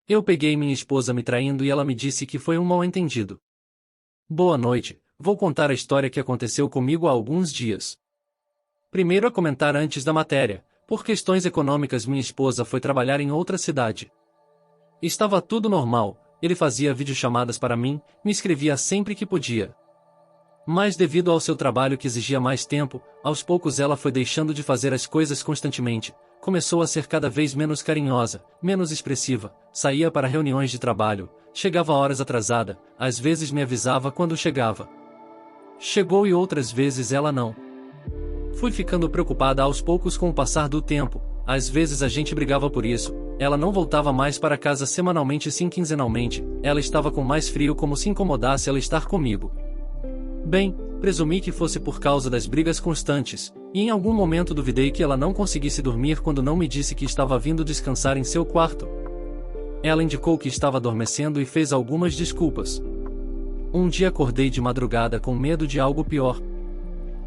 Eu peguei minha esposa me traindo e ela me disse que foi um mal-entendido. Boa noite, vou contar a história que aconteceu comigo há alguns dias. Primeiro a comentar antes da matéria, por questões econômicas minha esposa foi trabalhar em outra cidade. Estava tudo normal, ele fazia videochamadas para mim, me escrevia sempre que podia. Mas devido ao seu trabalho que exigia mais tempo, aos poucos ela foi deixando de fazer as coisas constantemente, começou a ser cada vez menos carinhosa, menos expressiva, saía para reuniões de trabalho, chegava horas atrasada, às vezes me avisava quando chegava. Chegou e outras vezes ela não. Fui ficando preocupada aos poucos com o passar do tempo, às vezes a gente brigava por isso, ela não voltava mais para casa semanalmente sim quinzenalmente, ela estava com mais frio como se incomodasse ela estar comigo. Bem, presumi que fosse por causa das brigas constantes, e em algum momento duvidei que ela não conseguisse dormir quando não me disse que estava vindo descansar em seu quarto. Ela indicou que estava adormecendo e fez algumas desculpas. Um dia acordei de madrugada com medo de algo pior.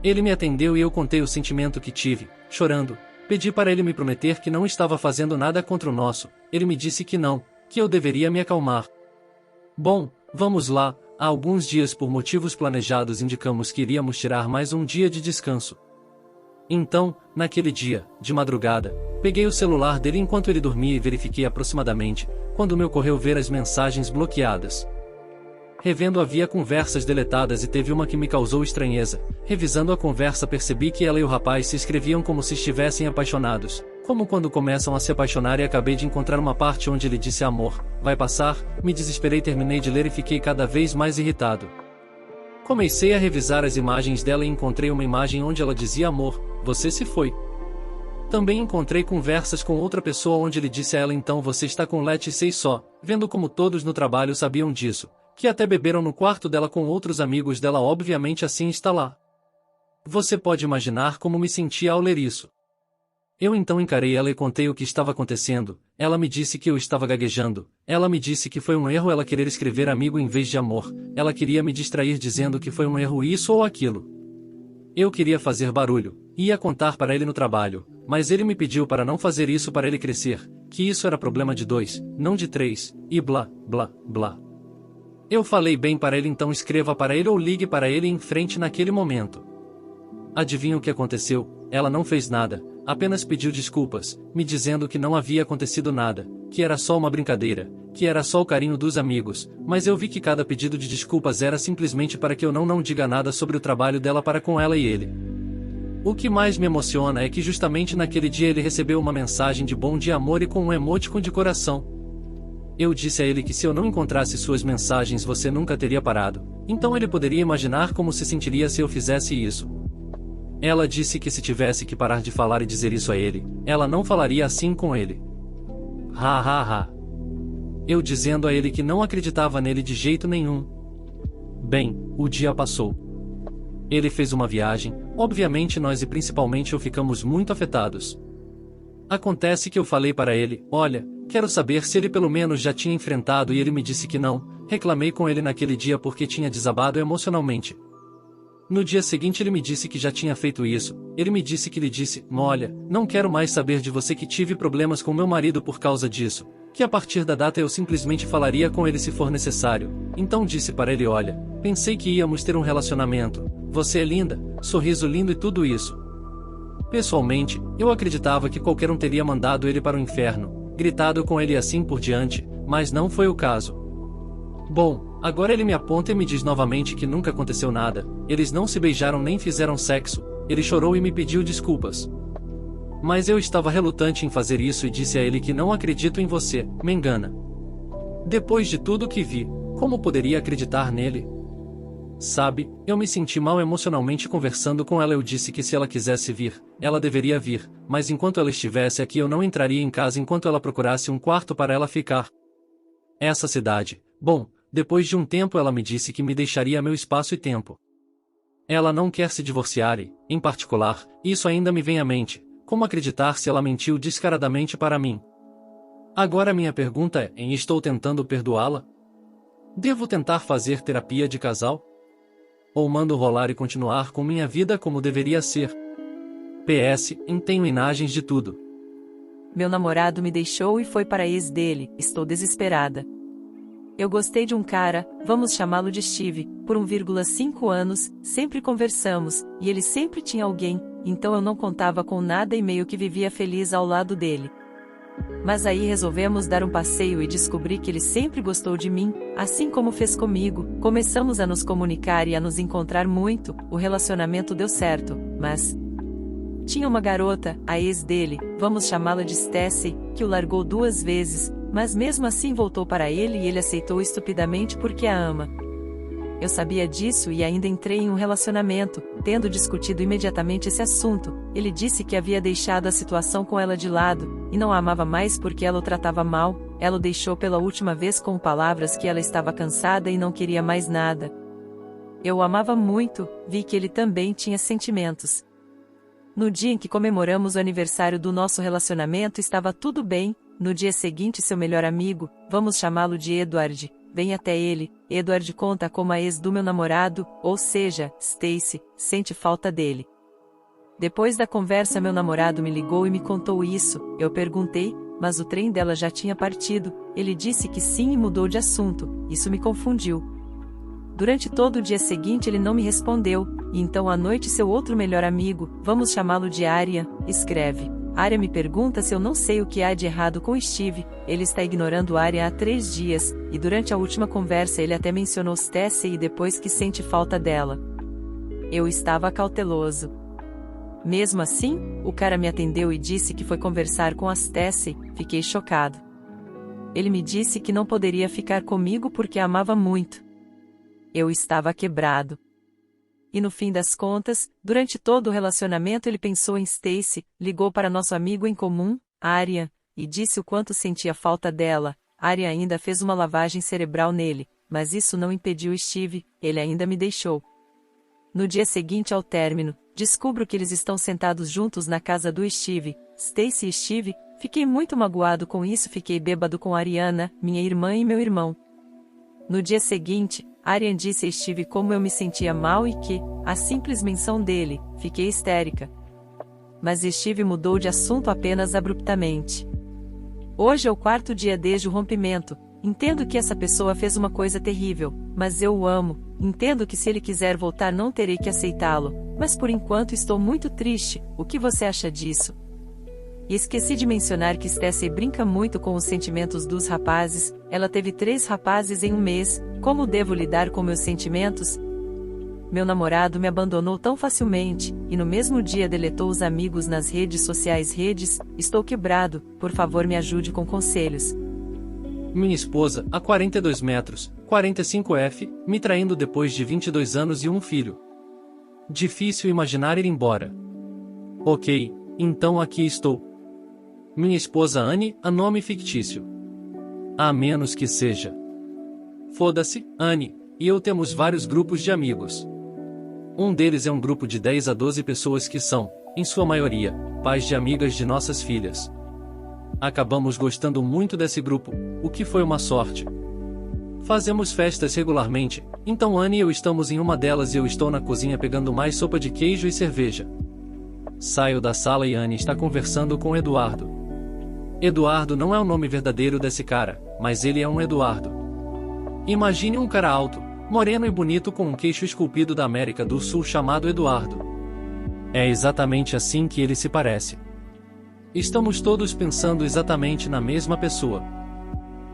Ele me atendeu e eu contei o sentimento que tive, chorando, pedi para ele me prometer que não estava fazendo nada contra o nosso, ele me disse que não, que eu deveria me acalmar. Bom, vamos lá. Há alguns dias por motivos planejados indicamos que iríamos tirar mais um dia de descanso. Então, naquele dia, de madrugada, peguei o celular dele enquanto ele dormia e verifiquei aproximadamente, quando me ocorreu ver as mensagens bloqueadas. Revendo havia conversas deletadas e teve uma que me causou estranheza. Revisando a conversa percebi que ela e o rapaz se escreviam como se estivessem apaixonados, como quando começam a se apaixonar e acabei de encontrar uma parte onde ele disse amor, vai passar, me desesperei terminei de ler e fiquei cada vez mais irritado. Comecei a revisar as imagens dela e encontrei uma imagem onde ela dizia amor, você se foi. Também encontrei conversas com outra pessoa onde ele disse a ela então você está com Let's Say só, vendo como todos no trabalho sabiam disso, que até beberam no quarto dela com outros amigos dela obviamente assim está lá. Você pode imaginar como me sentia ao ler isso. Eu então encarei ela e contei o que estava acontecendo, ela me disse que eu estava gaguejando, ela me disse que foi um erro ela querer escrever amigo em vez de amor, ela queria me distrair dizendo que foi um erro isso ou aquilo. Eu queria fazer barulho, ia contar para ele no trabalho, mas ele me pediu para não fazer isso para ele crescer, que isso era problema de 2, não de 3, e blá, blá, blá. Eu falei bem para ele então escreva para ele ou ligue para ele em frente naquele momento. Adivinha o que aconteceu? Ela não fez nada, apenas pediu desculpas, me dizendo que não havia acontecido nada, que era só uma brincadeira, que era só o carinho dos amigos, mas eu vi que cada pedido de desculpas era simplesmente para que eu não diga nada sobre o trabalho dela para com ela e ele. O que mais me emociona é que justamente naquele dia ele recebeu uma mensagem de bom dia amor e com um emoticon de coração. Eu disse a ele que se eu não encontrasse suas mensagens você nunca teria parado, então ele poderia imaginar como se sentiria se eu fizesse isso. Ela disse que se tivesse que parar de falar e dizer isso a ele, ela não falaria assim com ele. Ha ha ha. Eu dizendo a ele que não acreditava nele de jeito nenhum. Bem, o dia passou. Ele fez uma viagem, obviamente nós e principalmente eu ficamos muito afetados. Acontece que eu falei para ele, olha, quero saber se ele pelo menos já tinha enfrentado e ele me disse que não, reclamei com ele naquele dia porque tinha desabado emocionalmente. No dia seguinte ele me disse que já tinha feito isso, ele me disse que lhe disse, olha, não quero mais saber de você que tive problemas com meu marido por causa disso, que a partir da data eu simplesmente falaria com ele se for necessário, então disse para ele olha, pensei que íamos ter um relacionamento, você é linda, sorriso lindo e tudo isso. Pessoalmente, eu acreditava que qualquer um teria mandado ele para o inferno, gritado com ele e assim por diante, mas não foi o caso. Bom, agora ele me aponta e me diz novamente que nunca aconteceu nada, eles não se beijaram nem fizeram sexo, ele chorou e me pediu desculpas. Mas eu estava relutante em fazer isso e disse a ele que não acredito em você, me engana. Depois de tudo que vi, como poderia acreditar nele? Sabe, eu me senti mal emocionalmente conversando com ela. Eu disse que se ela quisesse vir, ela deveria vir, mas enquanto ela estivesse aqui eu não entraria em casa enquanto ela procurasse um quarto para ela ficar. Essa cidade, bom, depois de um tempo ela me disse que me deixaria meu espaço e tempo. Ela não quer se divorciar e, em particular, isso ainda me vem à mente, como acreditar se ela mentiu descaradamente para mim? Agora minha pergunta é, estou tentando perdoá-la? Devo tentar fazer terapia de casal? Ou mando rolar e continuar com minha vida como deveria ser? PS, tenho imagens de tudo. meu namorado me deixou e foi para a ex dele, estou desesperada. Eu gostei de um cara, vamos chamá-lo de Steve, por 1,5 anos, sempre conversamos, e ele sempre tinha alguém, então eu não contava com nada e meio que vivia feliz ao lado dele. Mas aí resolvemos dar um passeio e descobri que ele sempre gostou de mim, assim como fez comigo, começamos a nos comunicar e a nos encontrar muito, o relacionamento deu certo, mas... tinha uma garota, a ex dele, vamos chamá-la de Stacy, que o largou 2 vezes, mas mesmo assim voltou para ele e ele aceitou estupidamente porque a ama. Eu sabia disso e ainda entrei em um relacionamento, tendo discutido imediatamente esse assunto. Ele disse que havia deixado a situação com ela de lado, e não a amava mais porque ela o tratava mal, ela o deixou pela última vez com palavras que ela estava cansada e não queria mais nada. Eu o amava muito, vi que ele também tinha sentimentos. No dia em que comemoramos o aniversário do nosso relacionamento estava tudo bem. No dia seguinte seu melhor amigo, vamos chamá-lo de Edward, vem até ele. Edward conta como a ex do meu namorado, ou seja, Stacy, sente falta dele. Depois da conversa meu namorado me ligou e me contou isso, eu perguntei, mas o trem dela já tinha partido, ele disse que sim e mudou de assunto, isso me confundiu. Durante todo o dia seguinte ele não me respondeu, e então à noite seu outro melhor amigo, vamos chamá-lo de Arya, escreve. Arya me pergunta se eu não sei o que há de errado com Steve, ele está ignorando Arya há 3 dias, e durante a última conversa ele até mencionou Stacy e depois que sente falta dela. Eu estava cauteloso. Mesmo assim, o cara me atendeu e disse que foi conversar com a Stacy, fiquei chocado. Ele me disse que não poderia ficar comigo porque a amava muito. Eu estava quebrado. E no fim das contas, durante todo o relacionamento ele pensou em Stacy, ligou para nosso amigo em comum, Arya, e disse o quanto sentia falta dela. Arya ainda fez uma lavagem cerebral nele, mas isso não impediu Steve, ele ainda me deixou. No dia seguinte ao término, descubro que eles estão sentados juntos na casa do Steve, Stacy e Steve, fiquei muito magoado com isso, fiquei bêbado com Ariana, minha irmã e meu irmão. No dia seguinte, Arya disse a Steve como eu me sentia mal e que, a simples menção dele, fiquei histérica. Mas Steve mudou de assunto apenas abruptamente. Hoje é o 4º dia desde o rompimento, entendo que essa pessoa fez uma coisa terrível, mas eu o amo, entendo que se ele quiser voltar não terei que aceitá-lo, mas por enquanto estou muito triste, o que você acha disso? E esqueci de mencionar que Stacy brinca muito com os sentimentos dos rapazes, ela teve 3 rapazes em um mês, como devo lidar com meus sentimentos? Meu namorado me abandonou tão facilmente, e no mesmo dia deletou os amigos nas redes sociais. Estou quebrado, por favor me ajude com conselhos. Minha esposa, há 42 metros, 45F, me traindo depois de 22 anos e um filho. Difícil imaginar ir embora. Ok, então aqui estou. Minha esposa Anne, a nome fictício. A menos que seja. Foda-se, Anne, e eu temos vários grupos de amigos. Um deles é um grupo de 10 a 12 pessoas que são, em sua maioria, pais de amigas de nossas filhas. Acabamos gostando muito desse grupo, o que foi uma sorte. Fazemos festas regularmente, então Anne e eu estamos em uma delas e eu estou na cozinha pegando mais sopa de queijo e cerveja. Saio da sala e Anne está conversando com Eduardo. Eduardo não é o nome verdadeiro desse cara, mas ele é um Eduardo. Imagine um cara alto, moreno e bonito com um queixo esculpido da América do Sul chamado Eduardo. É exatamente assim que ele se parece. Estamos todos pensando exatamente na mesma pessoa.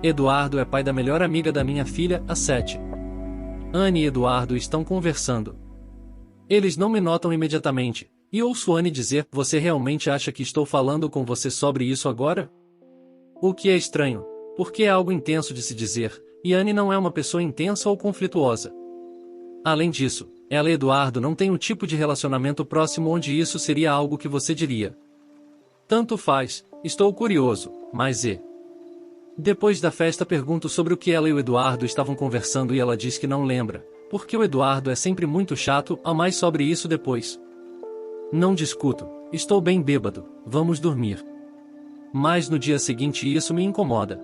Eduardo é pai da melhor amiga da minha filha, a 7. Anne e Eduardo estão conversando. Eles não me notam imediatamente, e ouço Anne dizer: "Você realmente acha que estou falando com você sobre isso agora?" O que é estranho, porque é algo intenso de se dizer, e Anne não é uma pessoa intensa ou conflituosa. Além disso, ela e Eduardo não têm o tipo de relacionamento próximo onde isso seria algo que você diria. Tanto faz, estou curioso, mas Depois da festa pergunto sobre o que ela e o Eduardo estavam conversando e ela diz que não lembra, porque o Eduardo é sempre muito chato, a mais sobre isso depois. Não discuto, estou bem bêbado, vamos dormir. Mas no dia seguinte isso me incomoda.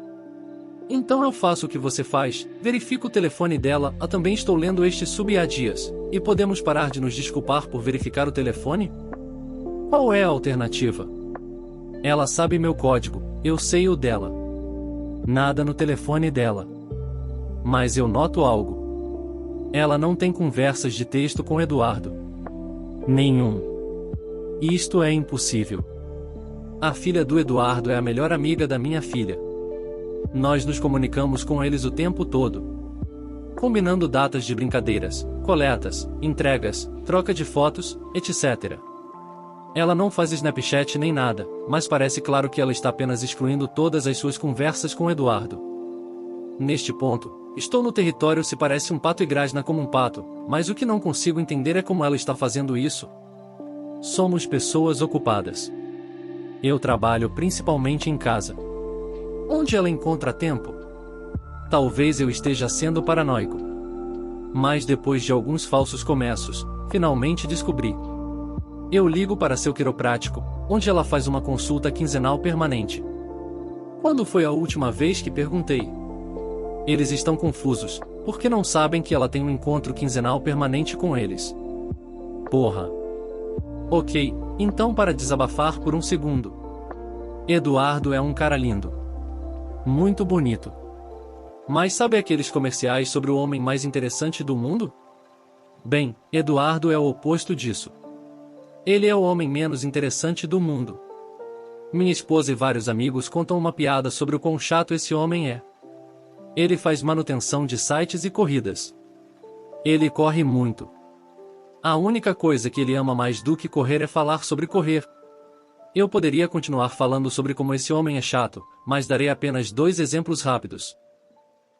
Então eu faço o que você faz, verifico o telefone dela, também estou lendo este sub há dias, e podemos parar de nos desculpar por verificar o telefone? Qual é a alternativa? Ela sabe meu código, eu sei o dela. Nada no telefone dela. Mas eu noto algo. Ela não tem conversas de texto com Eduardo. Nenhum. Isto é impossível. A filha do Eduardo é a melhor amiga da minha filha. Nós nos comunicamos com eles o tempo todo, combinando datas de brincadeiras, coletas, entregas, troca de fotos, etc. Ela não faz Snapchat nem nada, mas parece claro que ela está apenas excluindo todas as suas conversas com Eduardo. Neste ponto, estou no território se parece um pato e grasna como um pato, mas o que não consigo entender é como ela está fazendo isso. Somos pessoas ocupadas. Eu trabalho principalmente em casa. Onde ela encontra tempo? Talvez eu esteja sendo paranoico. Mas depois de alguns falsos começos, finalmente descobri. Eu ligo para seu quiroprático, onde ela faz uma consulta quinzenal permanente. Quando foi a última vez que perguntei? Eles estão confusos, porque não sabem que ela tem um encontro quinzenal permanente com eles. Porra. Ok, então para desabafar por um segundo. Eduardo é um cara lindo. Muito bonito. Mas sabe aqueles comerciais sobre o homem mais interessante do mundo? Bem, Eduardo é o oposto disso. Ele é o homem menos interessante do mundo. Minha esposa e vários amigos contam uma piada sobre o quão chato esse homem é. Ele faz manutenção de sites e corridas. Ele corre muito. A única coisa que ele ama mais do que correr é falar sobre correr. Eu poderia continuar falando sobre como esse homem é chato, mas darei apenas 2 exemplos rápidos.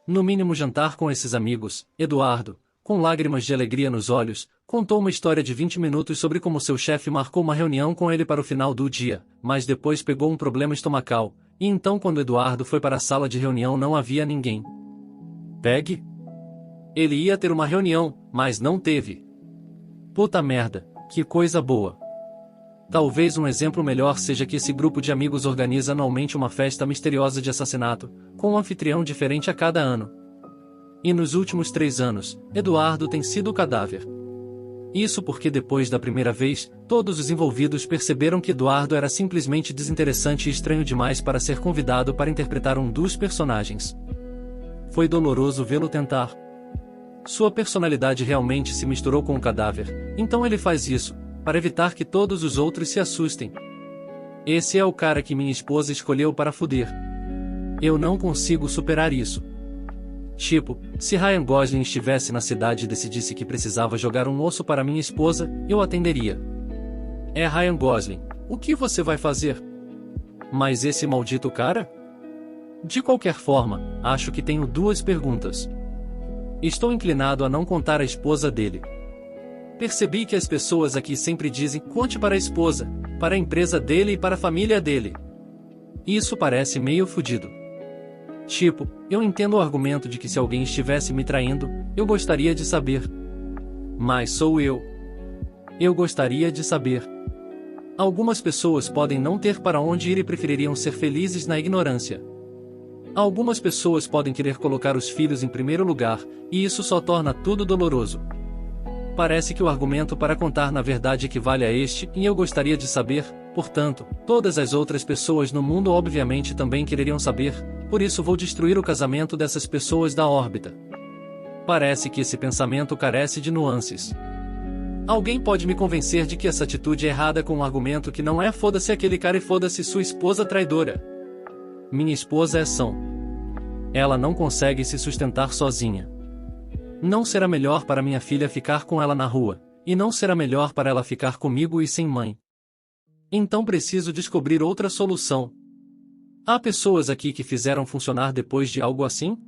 No mínimo jantar com esses amigos, Eduardo, com lágrimas de alegria nos olhos, contou uma história de 20 minutos sobre como seu chefe marcou uma reunião com ele para o final do dia, mas depois pegou um problema estomacal, e então quando Eduardo foi para a sala de reunião não havia ninguém. Pegue? Ele ia ter uma reunião, mas não teve. Puta merda, que coisa boa. Talvez um exemplo melhor seja que esse grupo de amigos organiza anualmente uma festa misteriosa de assassinato, com um anfitrião diferente a cada ano. E nos últimos 3 anos, Eduardo tem sido o cadáver. Isso porque depois da primeira vez, todos os envolvidos perceberam que Eduardo era simplesmente desinteressante e estranho demais para ser convidado para interpretar um dos personagens. Foi doloroso vê-lo tentar. Sua personalidade realmente se misturou com o cadáver, então ele faz isso, para evitar que todos os outros se assustem. Esse é o cara que minha esposa escolheu para foder. Eu não consigo superar isso. Tipo, se Ryan Gosling estivesse na cidade e decidisse que precisava jogar um osso para minha esposa, eu atenderia. É Ryan Gosling, o que você vai fazer? Mas esse maldito cara? De qualquer forma, acho que tenho 2 perguntas. Estou inclinado a não contar a esposa dele. Percebi que as pessoas aqui sempre dizem, conte para a esposa, para a empresa dele e para a família dele. Isso parece meio fudido. Tipo, eu entendo o argumento de que se alguém estivesse me traindo, eu gostaria de saber. Mas sou eu. Eu gostaria de saber. Algumas pessoas podem não ter para onde ir e prefeririam ser felizes na ignorância. Algumas pessoas podem querer colocar os filhos em primeiro lugar, e isso só torna tudo doloroso. Parece que o argumento para contar na verdade equivale a este, e eu gostaria de saber, portanto, todas as outras pessoas no mundo obviamente também quereriam saber, por isso vou destruir o casamento dessas pessoas da órbita. Parece que esse pensamento carece de nuances. Alguém pode me convencer de que essa atitude é errada com um argumento que não é foda-se aquele cara e foda-se sua esposa traidora. Minha esposa é são. Ela não consegue se sustentar sozinha. Não será melhor para minha filha ficar com ela na rua, e não será melhor para ela ficar comigo e sem mãe. Então preciso descobrir outra solução. Há pessoas aqui que fizeram funcionar depois de algo assim?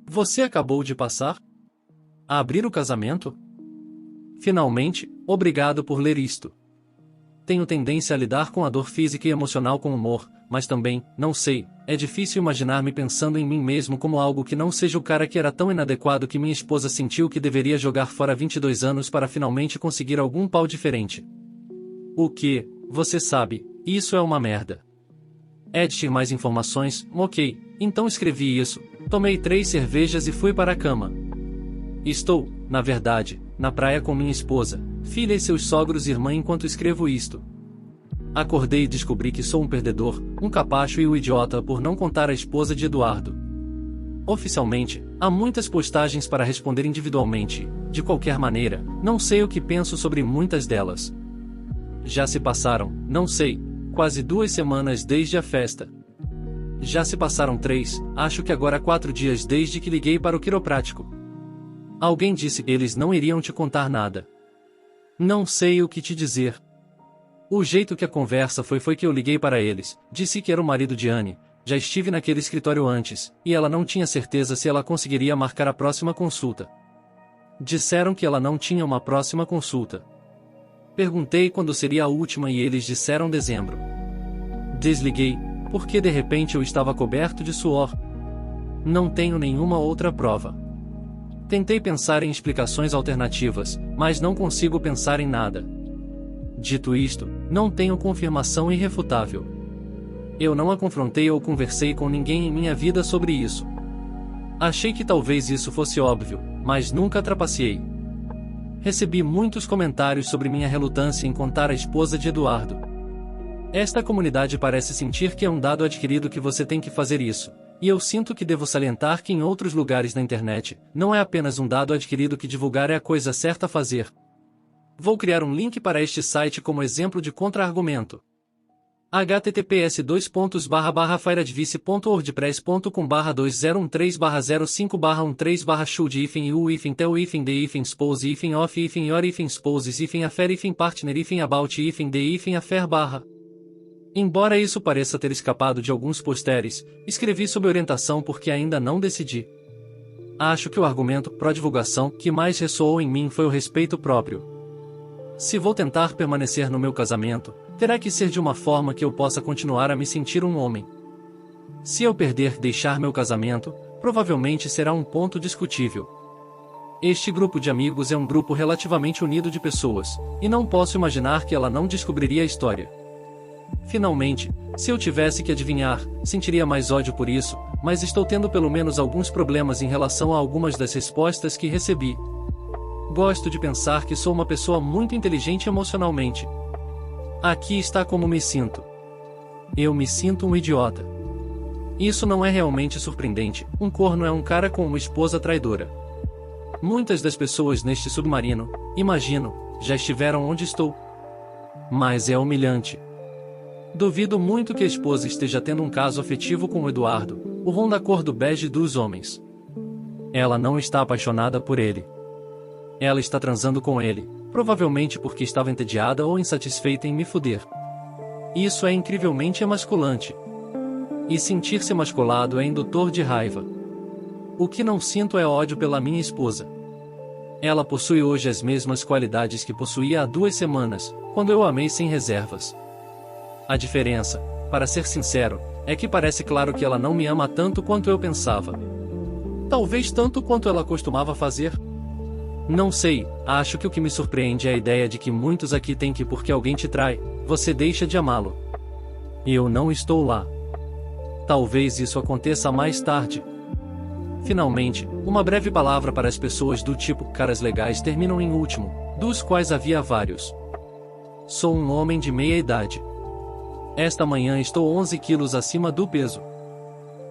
Você acabou de passar a abrir o casamento? Finalmente, obrigado por ler isto. Tenho tendência a lidar com a dor física e emocional com humor, mas também, não sei, é difícil imaginar-me pensando em mim mesmo como algo que não seja o cara que era tão inadequado que minha esposa sentiu que deveria jogar fora 22 anos para finalmente conseguir algum pau diferente. O que, você sabe, isso é uma merda. Edite mais informações, ok, então escrevi isso, tomei 3 cervejas e fui para a cama. Estou, na verdade, na praia com minha esposa, filha e seus sogros e irmã enquanto escrevo isto. Acordei e descobri que sou um perdedor, um capacho e um idiota por não contar a esposa de Eduardo. Oficialmente, há muitas postagens para responder individualmente. De qualquer maneira, não sei o que penso sobre muitas delas. Já se passaram, não sei, quase 2 semanas desde a festa. Já se passaram 3, acho que agora 4 dias desde que liguei para o quiroprático. Alguém disse que eles não iriam te contar nada. Não sei o que te dizer. O jeito que a conversa foi que eu liguei para eles, disse que era o marido de Anne, já estive naquele escritório antes, e ela não tinha certeza se ela conseguiria marcar a próxima consulta. Disseram que ela não tinha uma próxima consulta. Perguntei quando seria a última e eles disseram dezembro. Desliguei, porque de repente eu estava coberto de suor. Não tenho nenhuma outra prova. Tentei pensar em explicações alternativas, mas não consigo pensar em nada. Dito isto, não tenho confirmação irrefutável. Eu não a confrontei ou conversei com ninguém em minha vida sobre isso. Achei que talvez isso fosse óbvio, mas nunca trapaceei. Recebi muitos comentários sobre minha relutância em contar a esposa de Eduardo. Esta comunidade parece sentir que é um dado adquirido que você tem que fazer isso, e eu sinto que devo salientar que em outros lugares na internet, não é apenas um dado adquirido que divulgar é a coisa certa a fazer. Vou criar um link para este site como exemplo de contra-argumento. https://fire_device.wordpress.com/2013/should-u-u-affair-partner-about-the-affair. Embora isso pareça ter escapado de alguns posteres, escrevi sob orientação porque ainda não decidi. Acho que o argumento pró-divulgação que mais ressoou em mim foi o respeito próprio. Se vou tentar permanecer no meu casamento, terá que ser de uma forma que eu possa continuar a me sentir um homem. Se eu perder deixar meu casamento, provavelmente será um ponto discutível. Este grupo de amigos é um grupo relativamente unido de pessoas, e não posso imaginar que ela não descobriria a história. Finalmente, se eu tivesse que adivinhar, sentiria mais ódio por isso, mas estou tendo pelo menos alguns problemas em relação a algumas das respostas que recebi. Gosto de pensar que sou uma pessoa muito inteligente emocionalmente. Aqui está como me sinto. Eu me sinto um idiota. Isso não é realmente surpreendente, um corno é um cara com uma esposa traidora. Muitas das pessoas neste submarino, imagino, já estiveram onde estou. Mas é humilhante. Duvido muito que a esposa esteja tendo um caso afetivo com o Eduardo, o rom da cor do bege dos homens. Ela não está apaixonada por ele. Ela está transando com ele, provavelmente porque estava entediada ou insatisfeita em me fuder. Isso é incrivelmente emasculante. E sentir-se emasculado é indutor de raiva. O que não sinto é ódio pela minha esposa. Ela possui hoje as mesmas qualidades que possuía há 2 semanas, quando eu a amei sem reservas. A diferença, para ser sincero, é que parece claro que ela não me ama tanto quanto eu pensava. Talvez tanto quanto ela costumava fazer. Não sei, acho que o que me surpreende é a ideia de que muitos aqui têm que porque alguém te trai, você deixa de amá-lo. Eu não estou lá. Talvez isso aconteça mais tarde. Finalmente, uma breve palavra para as pessoas do tipo caras legais terminam em último, dos quais havia vários. Sou um homem de meia idade. Esta manhã estou 11 quilos acima do peso.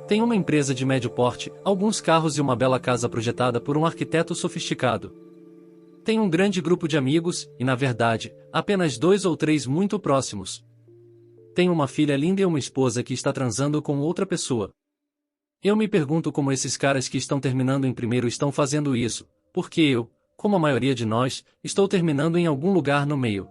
Tenho uma empresa de médio porte, alguns carros e uma bela casa projetada por um arquiteto sofisticado. Tenho um grande grupo de amigos, e na verdade, apenas 2 ou 3 muito próximos. Tenho uma filha linda e uma esposa que está transando com outra pessoa. Eu me pergunto como esses caras que estão terminando em primeiro estão fazendo isso, porque eu, como a maioria de nós, estou terminando em algum lugar no meio.